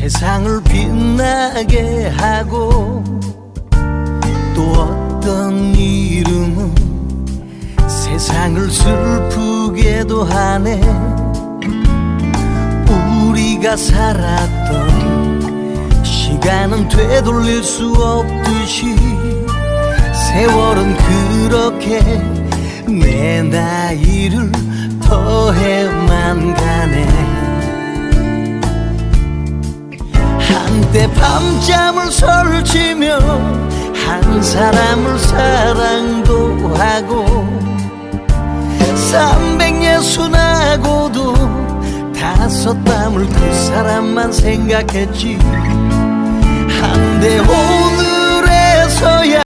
세상을 빛나게 하고 또 어떤 이름은 세상을 슬프게도 하네. 우리가 살았던 시간은 되돌릴 수 없듯이 세월은 그렇게 내 나이를 더해만 가네. 한때 밤잠을 설치며 한 사람을 사랑도 하고 360하고도 다섯 밤을 그 사람만 생각했지. 한데 오늘에서야